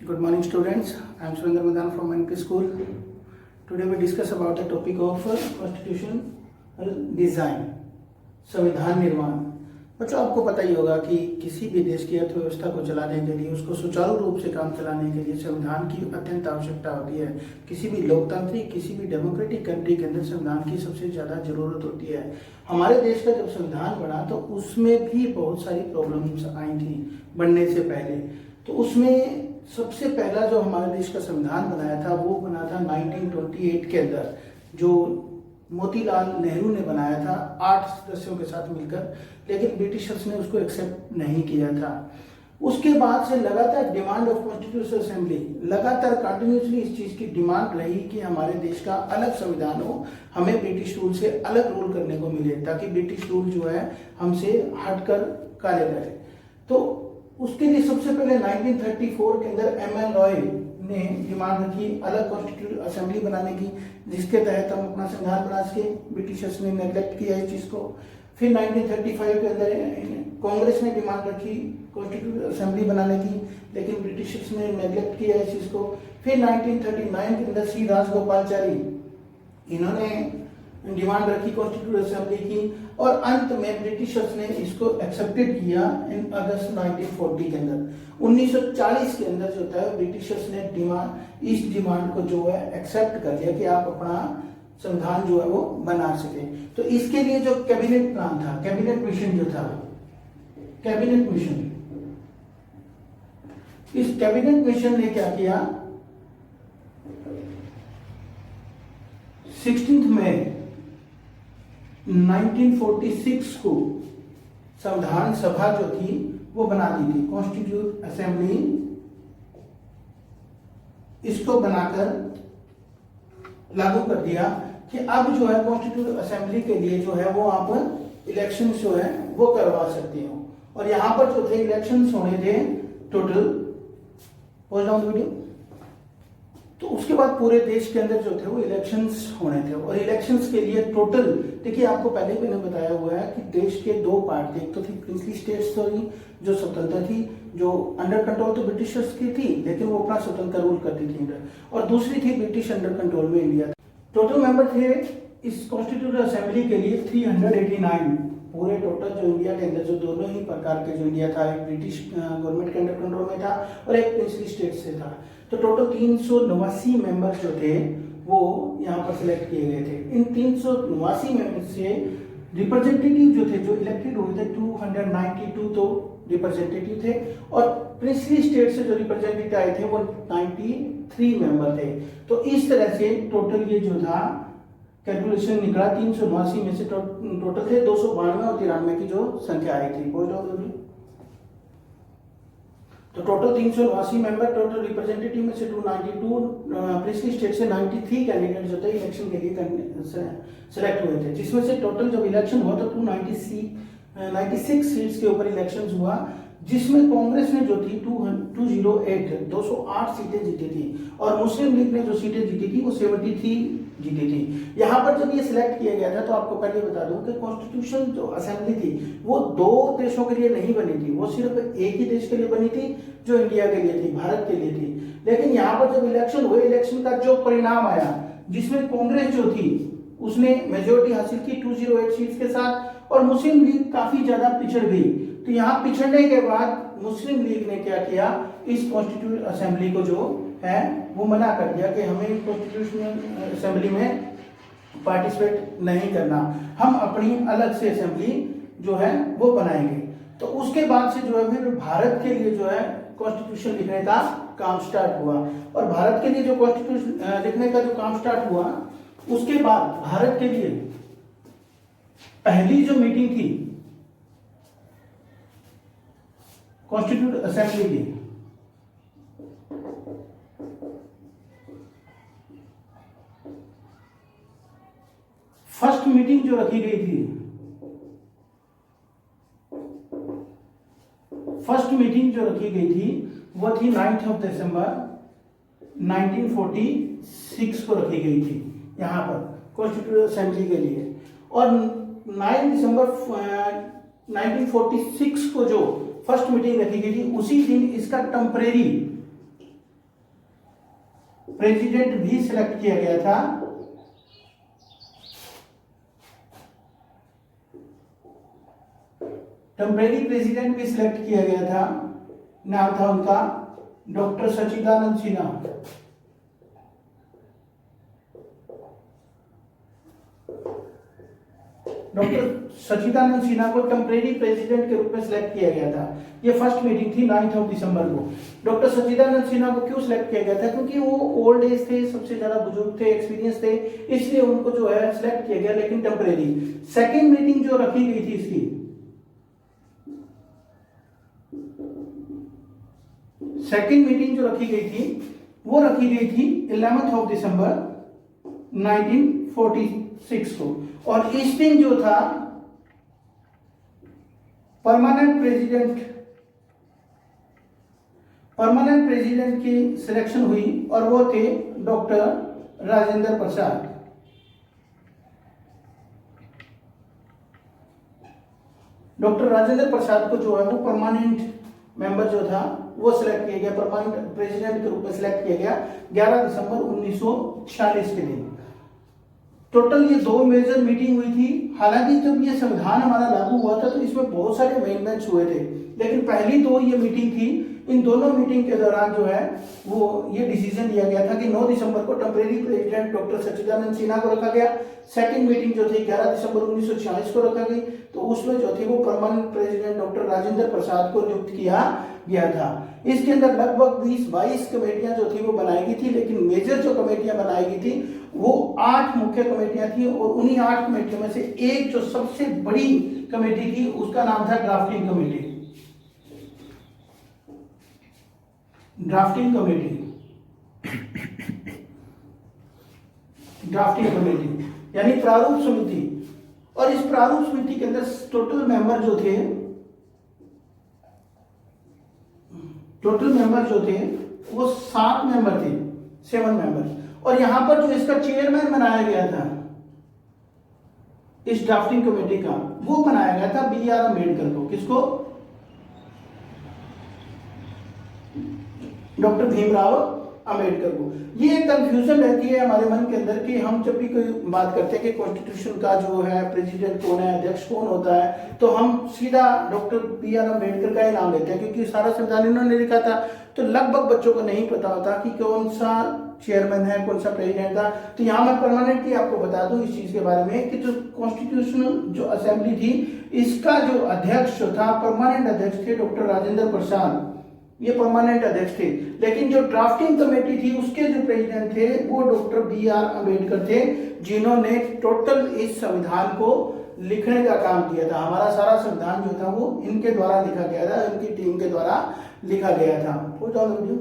Good morning, students. I am Surendra Madan from NP School. Today we discuss about the topic of constitutional design, संविधान निर्माण। बच्चों, आपको पता ही होगा कि किसी भी देश की अर्थव्यवस्था को चलाने के लिए, उसको सुचारू रूप से काम चलाने के लिए संविधान की अत्यंत आवश्यकता होती है। किसी भी लोकतांत्रिक, किसी भी डेमोक्रेटिक कंट्री के अंदर संविधान की सबसे ज़्यादा जरूरत होती है। हमारे देश का जब संविधान बना तो उसमें भी बहुत सारी प्रॉब्लम्स आई थी बनने से पहले। तो उसमें सबसे पहला जो हमारे देश का संविधान बनाया था वो बना था 1928 के अंदर, जो मोतीलाल नेहरू ने बनाया था 8 सदस्यों के साथ मिलकर, लेकिन ब्रिटिशर्स ने उसको एक्सेप्ट नहीं किया था। उसके बाद से लगातार डिमांड ऑफ कॉन्स्टिट्यूशनल असेंबली, लगातार कंटिन्यूसली इस चीज़ की डिमांड रही कि हमारे देश का अलग संविधान हो, हमें ब्रिटिश रूल से अलग रूल करने को मिले, ताकि ब्रिटिश रूल जो है हमसे हटकर कार्य करे। तो उसके लिए सबसे पहले 1934 के अंदर एम.एन. रॉय ने डिमांड रखी अलग कॉन्स्टिट्यूशनल असेंबली बनाने की, जिसके तहत हम अपना संविधान बना सके। ब्रिटिशर्स ने नेग्लेक्ट किया इस चीज़ को। फिर 1935 के अंदर कांग्रेस ने डिमांड रखी कॉन्स्टिट्यूशनल असेंबली बनाने की, लेकिन ब्रिटिशर्स ने नेग्लेक्ट किया इस चीज़ को। फिर 1939 के अंदर सी राजगोपालचारी, इन्होंने डिमांड रखी कॉन्स्टिट्यूशनल असेंबली की, और अंत में ब्रिटिशर्स ने इसको एक्सेप्टेड किया इन अगस्त 1940 के अंदर। 1940 के अंदर जो था ब्रिटिशर्स ने इस डिमांड को जो है एक्सेप्ट कर लिया कि आप अपना संविधान जो है वो बना सके। तो इसके लिए जो कैबिनेट प्लान था, कैबिनेट मिशन जो था, कैबिनेट मिशन, इस कैबिनेट मिशन ने क्या किया, 16 मई 1946 को संविधान सभा जो थी वो बना दी थी, कॉन्स्टिट्यूशनल असेंबली। इसको बनाकर लागू कर दिया कि अब जो है कॉन्स्टिट्यूशनल असेंबली के लिए जो है वो आप इलेक्शन जो है वो करवा सकते हो। और यहां पर जो थे इलेक्शंस होने थे टोटल, पहुंच जाऊं वीडियो। तो उसके बाद पूरे देश के अंदर जो थे वो इलेक्शंस होने थे, और इलेक्शंस के लिए टोटल, देखिए आपको पहले भी मैंने बताया हुआ है कि देश के दो पार्ट थे। एक तो थी प्रिंसली स्टेट्स जो स्वतंत्र थी, जो अंडर कंट्रोल तो ब्रिटिशर्स की थी, लेकिन वो अपना स्वतंत्र रूल करती थी, और दूसरी थी ब्रिटिश अंडर कंट्रोल में इंडिया। टोटल मेंबर थे इस कॉन्स्टिट्यूशनल असेंबली के लिए 389। पूरे टोटल जो इंडिया के अंदर जो दोनों ही प्रकार के जो इंडिया था, एक ब्रिटिश गवर्नमेंट के अंडर कंट्रोल में था और एक प्रिंसली स्टेट से था। तो टोटल 389 मेंबर्स जो थे वो यहाँ पर सिलेक्ट किए गए थे। इन 389 मेंबर्स से रिप्रेजेंटेटिव जो थे, जो इलेक्टेड हुए थे, 292 तो रिप्रेजेंटेटिव थे, और प्रिंसली स्टेट से जो रिप्रेजेंटेटिव आए थे वो 93 मेंबर थे। तो इस तरह से टोटल ये जो था कैलकुलेशन निकला, 389 में से टोटल थे 292 और 93 की जो संख्या आई थी। तो टोटल 389 मेंबर, टोटल रिप्रेजेंटेटिव में से 292, प्रिंसली स्टेट से 93 कैंडिडेट जो थे इलेक्शन के लिए सेलेक्ट हुए थे, जिसमें से टोटल जब इलेक्शन हुआ तो 296 सीट्स के ऊपर इलेक्शन हुआ, जिसमें कांग्रेस ने जो थी 208 सीटें जीती थी, और मुस्लिम लीग ने जो सीटें जीती थी वो 73 जीती थी। यहाँ पर जब ये सिलेक्ट किया गया था तो आपको पहले बता दूं कि कॉन्स्टिट्यूशन जो असेंबली थी वो 2 देशों के लिए नहीं बनी थी, वो सिर्फ एक ही देश के लिए बनी थी, जो इंडिया के लिए थी, भारत के लिए थी। लेकिन यहाँ पर जब इलेक्शन हुए, इलेक्शन का जो परिणाम आया, जिसमें कांग्रेस जो थी उसने मेजोरिटी हासिल की 208 सीट्स के साथ, और मुस्लिम लीग काफी ज्यादा पिछड़ गई। तो यहाँ पिछड़ने के बाद मुस्लिम लीग ने क्या किया, इस कॉन्स्टिट्यूशनल असेंबली को जो है वो मना कर दिया कि हमें कॉन्स्टिट्यूशनल असेंबली में पार्टिसिपेट नहीं करना, हम अपनी अलग से असेंबली जो है वो बनाएंगे। तो उसके बाद से जो है फिर भारत के लिए जो है कॉन्स्टिट्यूशन लिखने का काम स्टार्ट हुआ, और भारत के लिए जो कॉन्स्टिट्यूशन लिखने का जो काम स्टार्ट हुआ, उसके बाद भारत के लिए पहली जो मीटिंग थी कॉन्स्टिट्यूशनल असेंबली की, फर्स्ट मीटिंग जो रखी गई थी, फर्स्ट मीटिंग जो रखी गई थी वो थी 9 दिसंबर 1946 को रखी गई थी यहाँ पर कॉन्स्टिट्यूशनल असेंबली के लिए, और 9 दिसंबर 1946 को जो फर्स्ट मीटिंग रखी गई थी, उसी दिन इसका टेम्परेरी प्रेसिडेंट भी सिलेक्ट किया गया था। टेम्परेरी प्रेसिडेंट भी सिलेक्ट किया गया था। नाम था उनका डॉक्टर सच्चिदानंद सिन्हा। डॉक्टर सच्चिदानंद सिन्हा को टेम्परेरी प्रेसिडेंट के रूप में सिलेक्ट किया गया था। ये फर्स्ट मीटिंग थी 9 दिसंबर को। डॉक्टर सच्चिदानंद सिन्हा को क्यों सिलेक्ट किया गया था? क्योंकि वो ओल्ड एज थे, सबसे ज्यादा बुजुर्ग थे, एक्सपीरियंस थे, इसलिए उनको जो है सिलेक्ट किया गया, लेकिन टेम्परेरी। सेकेंड मीटिंग जो रखी गई थी इसकी, सेकेंड मीटिंग जो रखी गई थी वो रखी गई थी 11 दिसंबर 1946 को। और इस दिन जो था परमानेंट प्रेसिडेंट की सिलेक्शन हुई और वो थे डॉक्टर राजेंद्र प्रसाद। डॉक्टर राजेंद्र प्रसाद को जो है वो परमानेंट मेंबर जो था वो सिलेक्ट किया गया, परमानेंट प्रेसिडेंट के रूप में सिलेक्ट किया गया 11 दिसंबर 1946 के दिन। टोटल ये 2 मेजर मीटिंग हुई थी। हालांकि जब ये संविधान हमारा लागू हुआ था तो इसमें बहुत सारे अमेंडमेंट्स हुए थे, लेकिन पहली 2 ये मीटिंग थी। इन दोनों मीटिंग के दौरान जो है वो ये डिसीजन लिया गया था कि 9 दिसंबर को टेम्परेरी प्रेसिडेंट डॉक्टर सच्चिदानंद सिन्हा को रखा गया। सेकंड मीटिंग जो थी 11 दिसंबर 1946 को रखा गई, तो उसमें जो थी वो permanent president doctor Rajendra Prasad को नियुक्त किया गया था। इसके अंदर लगभग 20-22 कमेटियां जो थी वो बनाई गई थी, लेकिन मेजर जो कमेटियां बनाई गई थी वो 8 मुख्य कमेटियां थी। और उन्हीं 8 कमेटियों में से एक जो सबसे बड़ी कमेटी थी उसका नाम था ड्राफ्टिंग कमेटी। ड्राफ्टिंग कमेटी यानी प्रारूप समिति। और इस प्रारूप समिति के अंदर टोटल मेंबर जो थे वो 7 मेंबर थे, 7 मेंबर। और यहां पर जो इसका चेयरमैन बनाया गया था इस ड्राफ्टिंग कमेटी का, वो बनाया गया था B.R. अम्बेडकर को। किसको? डॉक्टर भीमराव अंबेडकर को। ये एक कंफ्यूजन रहती है हमारे मन के अंदर कि हम जब भी कोई बात करते हैं कि कॉन्स्टिट्यूशन का जो है प्रेसिडेंट कौन है, अध्यक्ष कौन होता है, तो हम सीधा डॉक्टर B.R. अम्बेडकर का ही नाम लेते हैं, क्योंकि सारा संविधान इन्होंने लिखा था। तो लगभग बच्चों को नहीं पता होता कि कौन सा चेयरमैन है, कौन सा प्रेसिडेंट था। तो यहाँ मैं परमानेंटली आपको बता दूं इस चीज के बारे में कि जो कॉन्स्टिट्यूशनल जो असेंबली थी, इसका जो अध्यक्ष था, परमानेंट अध्यक्ष थे डॉक्टर राजेंद्र प्रसाद, ये परमानेंट अध्यक्ष थे। लेकिन जो ड्राफ्टिंग कमेटी थी उसके जो प्रेसिडेंट थे वो डॉक्टर B.R. अम्बेडकर थे, जिन्होंने टोटल इस संविधान को लिखने का काम किया था। हमारा सारा संविधान जो था वो इनके द्वारा लिखा गया था, इनकी टीम के द्वारा लिखा गया था। हो जाओ वीडियो।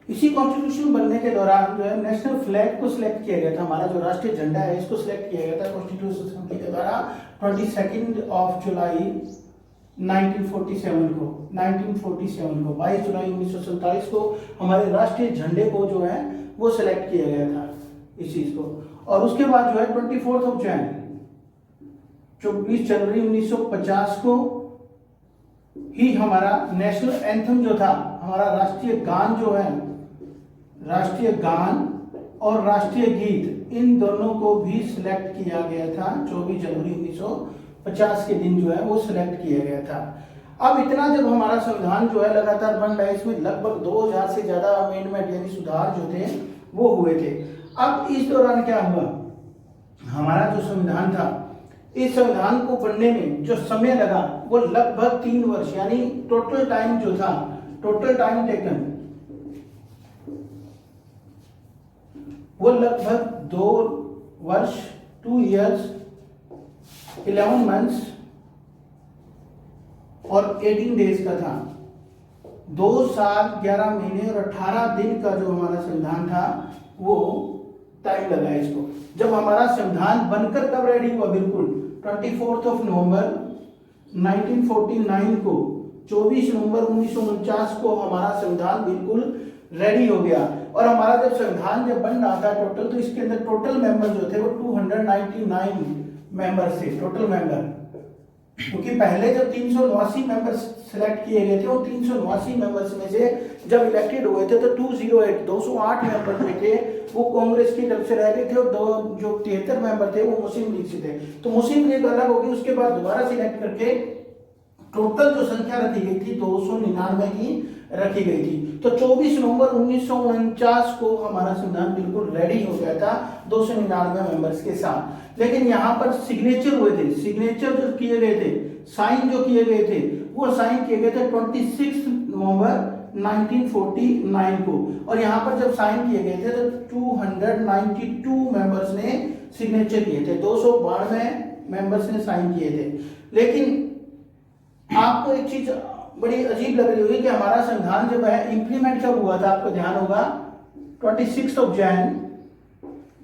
इसी कॉन्स्टिट्यूशन बनने के दौरान जो है नेशनल फ्लैग को सिलेक्ट किया गया था। हमारा जो राष्ट्रीय झंडा है इसको सिलेक्ट किया गया था कॉन्स्टिट्यूशन असेंबली के द्वारा 22 जुलाई 1947 को 22 जुलाई 1947 को हमारे राष्ट्रीय झंडे को जो है वो सिलेक्ट किया गया था इस चीज को। और उसके बाद जो है 24 जनवरी 1950 को ही हमारा नेशनल एंथम जो था, हमारा राष्ट्रीय गान जो है, राष्ट्रीय गान और राष्ट्रीय गीत, इन दोनों को भी सिलेक्ट किया गया था 24 जनवरी 1950 के दिन जो है वो सिलेक्ट किया गया था। अब इतना जब हमारा संविधान जो है लगातार बन रहा है, इसमें लगभग 2000 से ज्यादा अमेंडमेंट यानी सुधार जो थे वो हुए थे। अब इस दौरान क्या हुआ, हमारा जो संविधान था, इस संविधान को बनने में जो समय लगा वो लगभग 3 वर्ष, यानी टोटल टाइम जो था, टोटल टाइम टेकन वो लगभग 2 वर्ष 2 years 11 months और 18 days का था। 2 साल 11 महीने और 18 दिन का जो हमारा संविधान था वो टाइम लगा इसको। जब हमारा संविधान बनकर कब रेडी हुआ, बिल्कुल 24 नवंबर 1949 को, 24 नवंबर 1949 को हमारा संविधान बिल्कुल रेडी हो गया। और हमारा जब संविधान जब बन रहा था टोटल, तो इसके अंदर टोटल मेंबर जो थे वो 299 मेंबर थे, टोटल मेंबर क्योंकि पहले जब 389 मेंबर्स सिलेक्ट किए गए थे, वो 389 मेंबर्स में से जब इलेक्टेड हुए थे तो 208 मेंबर जो थे वो कांग्रेस की तरफ से रह गए थे, और जो 73 मेंबर थे वो मुस्लिम लीग से थे। तो मुस्लिम लीग अलग होगी, उसके बाद दोबारा सिलेक्ट करके टोटल जो संख्या रखी गई थी 299 की रखी गई थी। तो 24 नवंबर 1949 को हमारा संविधान बिल्कुल रेडी हो गया था 299 मेंबर्स के साथ। लेकिन यहाँ पर सिग्नेचर हुए थे, सिग्नेचर जो किए गए थे, साइन जो किए गए थे, वो साइन किए गए थे 26 नवंबर 1949 को। और यहाँ पर जब साइन किए गए थे तो 292 मेंबर्स ने सिग्नेचर किए थे, 292 मेंबर्स ने साइन किए थे। लेकिन आपको एक चीज बड़ी अजीब लग रही होगी कि हमारा संविधान जब है इंप्लीमेंट कब हुआ था, आपको ध्यान होगा 26 जनवरी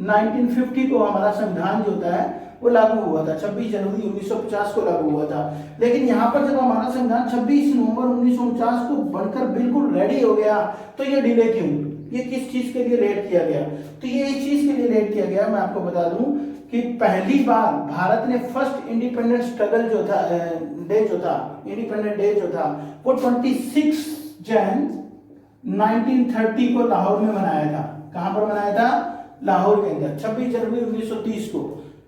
1950 को हमारा संविधान जो होता है वो लागू हुआ था, 26 जनवरी 1950 को लागू हुआ था। लेकिन यहाँ पर जब हमारा संविधान 26 नवंबर 1949 को बनकर बिल्कुल रेडी हो गया, तो ये डिले क्यों, ये किस चीज के लिए लेट किया गया? तो ये इस चीज के लिए लेट किया गया, मैं आपको बता दूं कि पहली बार भारत ने फर्स्ट इंडिपेंडेंस स्ट्रगल जो था, इंडिपेंडेंट डे जो था वो 26 जनवरी 1930 को लाहौर में मनाया था। कहां पर मनाया था? लाहौर के अंदर। 26 जनवरी 1930 को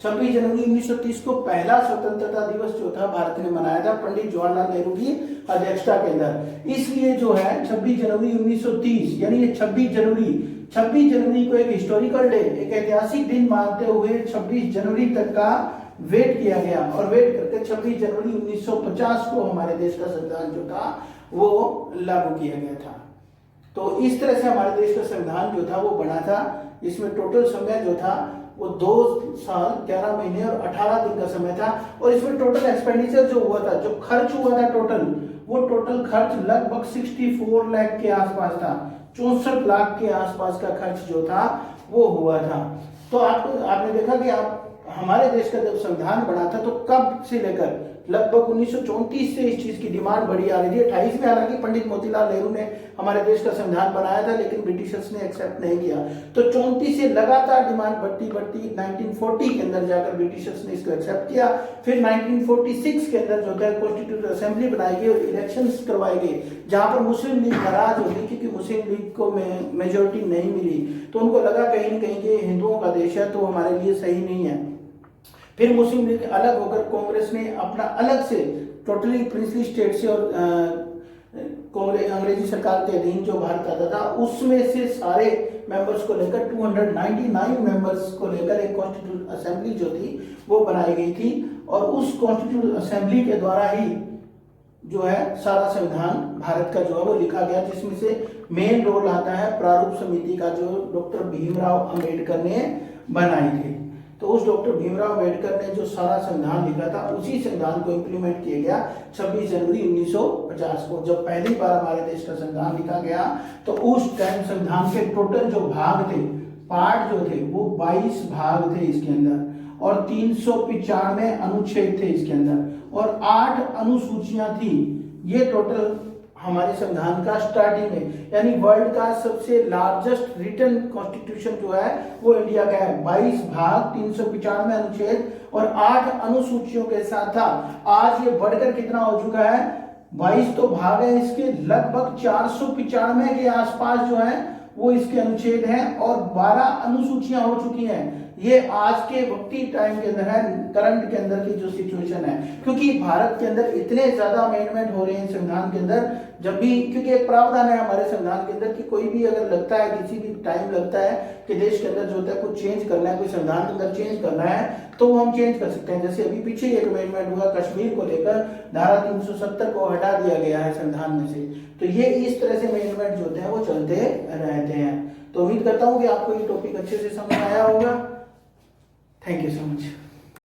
26 जनवरी 1930 को पहला स्वतंत्रता दिवस जो था भारत ने मनाया था पंडित जवाहरलाल नेहरू की अध्यक्षता के अंदर। इसलिए जो है 26 जनवरी 1930 यानी ये 26 जनवरी को एक हिस्टोरिकल डे, एक ऐतिहासिक दिन मानते हुए 26 जनवरी तक का वेट किया गया, और वेट करके 26 जनवरी 1950 को हमारे देश का संविधान जो था वो लागू किया गया था। तो इस तरह से हमारे देश का संविधान जो था वो बना था। इसमें टोटल समय जो था वो 2 साल 11 महीने और 18 दिन का समय था। और इसमें टोटल एक्सपेंडिचर जो हुआ था, जो खर्च हुआ था वो टोटल खर्च लगभग 64 लाख के आसपास था, 64 लाख के आसपास का खर्च जो था वो हुआ था। तो आपने देखा कि हमारे देश का जब संविधान बना था तो कब से लेकर लगभग 1934 से इस चीज की डिमांड बढ़ी आ रही थी। 28 में हालांकि पंडित मोतीलाल नेहरू ने हमारे देश का संविधान बनाया था, लेकिन ब्रिटिशर्स ने एक्सेप्ट नहीं किया। तो 34 से लगातार डिमांड बढ़ती 1940 के अंदर जाकर ब्रिटिशर्स ने इसको एक्सेप्ट किया। फिर 1946 के अंदर जो है कॉन्स्टिट्यूटिव असेंबली बनाई गई और इलेक्शंस करवाए गए, जहां पर मुस्लिम लीग नाराज हो गई क्योंकि मुस्लिम लीग को मेजोरिटी नहीं मिली। तो उनको लगा कहीं न कहीं कि हिंदुओं का देश है तो हमारे लिए सही नहीं है। फिर मुस्लिम लीग अलग होकर कांग्रेस ने अपना अलग से टोटली प्रिंसली स्टेट से और अंग्रेजी सरकार के अधीन जो भारत आता था उसमें से सारे मेंबर्स को लेकर 299 मेंबर्स को लेकर एक कॉन्स्टिट्यूटिव असेंबली जो थी वो बनाई गई थी। और उस कॉन्स्टिट्यूटिव असेंबली के द्वारा ही जो है सारा संविधान भारत का जो है वो लिखा गया, जिसमें से मेन रोल आता है प्रारूप समिति का जो डॉक्टर भीमराव अंबेडकर ने बनाई थी। तो उस डॉक्टर भीमराव अंबेडकर ने जो सारा संविधान लिखा था उसी संविधान को इंप्लीमेंट किया गया 26 जनवरी 1950 को। जब पहली बार हमारे देश का संविधान लिखा गया तो उस टाइम संविधान के टोटल जो भाग थे, पार्ट जो थे, वो 22 भाग थे इसके अंदर, और 395 अनुच्छेद थे इसके अंदर, और 8 अनुसूचियां थी। ये टोटल हमारे संविधान का स्टार्टिंग है, यानी वर्ल्ड का सबसे लार्जेस्ट रिटन कॉन्स्टिट्यूशन जो है वो इंडिया का है। 22 भाग, 395 अनुच्छेद और 8 अनुसूचियों के साथ था। आज ये बढ़कर कितना हो चुका है? 22 तो भाग है इसके, लगभग 495 के आसपास जो है वो इसके अनुच्छेद हैं, और 12 अनुसूचियां हो चुकी हैं। ये आज के वक्ती टाइम के अंदर है, करंट के अंदर की जो सिचुएशन है, क्योंकि भारत के अंदर इतने ज्यादा अमेंडमेंट हो रहे हैं संविधान के अंदर। जब भी, क्योंकि एक प्रावधान है हमारे संविधान के अंदर कि कोई भी अगर लगता है, किसी भी टाइम लगता है कि देश के अंदर जो होता है कुछ चेंज करना है, कोई संविधान के अंदर चेंज करना है, तो हम चेंज कर सकते हैं। जैसे अभी पीछे एक अमेंडमेंट हुआ कश्मीर को लेकर, धारा 370 को हटा दिया गया है संविधान में से। तो ये इस तरह से अमेंडमेंट जो होते हैं वो चलते रहते हैं। तो उम्मीद करता हूँ कि आपको ये टॉपिक अच्छे से समझ आया होगा। Thank you so much.